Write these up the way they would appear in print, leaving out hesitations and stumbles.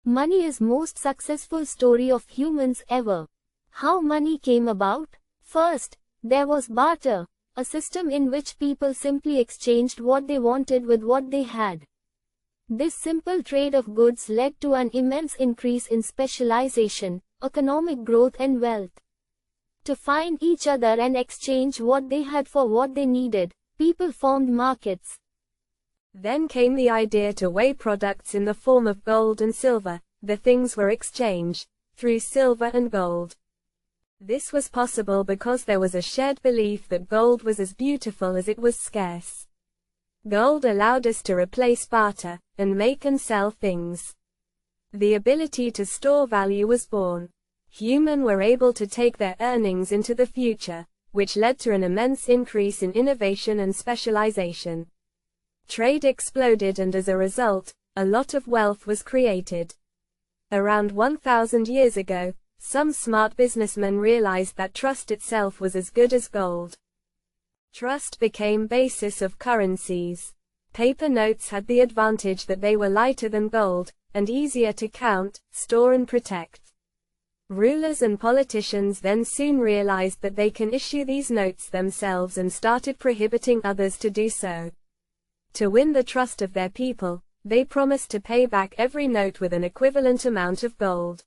Money is most successful story of humans ever. How money came about? First, there was barter, a system in which people simply exchanged what they wanted with what they had. This simple trade of goods led to an immense increase in specialization, economic growth and wealth. To find each other and exchange what they had for what they needed, people formed markets. Then came the idea to weigh products in the form of gold and silver. The things were exchanged through silver and gold. This was possible because there was a shared belief that gold was as beautiful as it was scarce. Gold allowed us to replace barter and make and sell things. The ability to store value was born. Humans were able to take their earnings into the future, which led to an immense increase in innovation and specialization. Trade exploded, and as a result, a lot of wealth was created. Around 1,000 years ago, some smart businessmen realized that trust itself was as good as gold. Trust became basis of currencies. Paper notes had the advantage that they were lighter than gold, and easier to count, store and protect. Rulers and politicians then soon realized that they can issue these notes themselves and started prohibiting others to do so. To win the trust of their people, they promised to pay back every note with an equivalent amount of gold.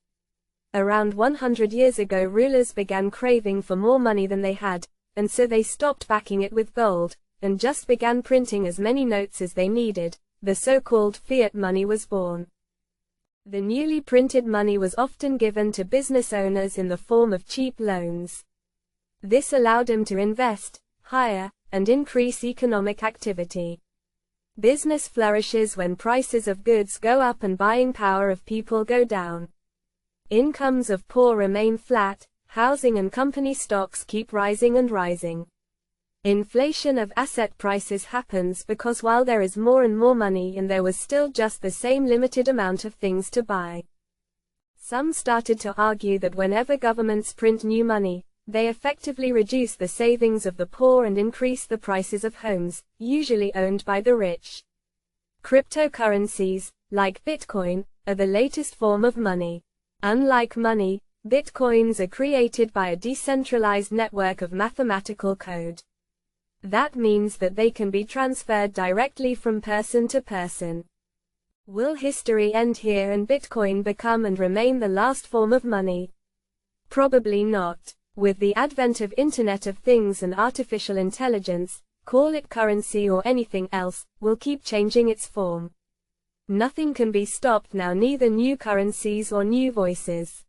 Around 100 years ago, rulers began craving for more money than they had, and so they stopped backing it with gold, and just began printing as many notes as they needed. The so-called fiat money was born. The newly printed money was often given to business owners in the form of cheap loans. This allowed them to invest, hire, and increase economic activity. Business flourishes when prices of goods go up and buying power of people go down. Incomes of poor remain flat, housing and company stocks keep rising and rising. Inflation of asset prices happens because while there is more and more money and there was still just the same limited amount of things to buy. Some started to argue that whenever governments print new money, they effectively reduce the savings of the poor and increase the prices of homes, usually owned by the rich. Cryptocurrencies, like Bitcoin, are the latest form of money. Unlike money, Bitcoins are created by a decentralized network of mathematical code. That means that they can be transferred directly from person to person. Will history end here and Bitcoin become and remain the last form of money? Probably not. With the advent of Internet of Things and artificial intelligence, call it currency or anything else, will keep changing its form. Nothing can be stopped now, neither new currencies or new voices.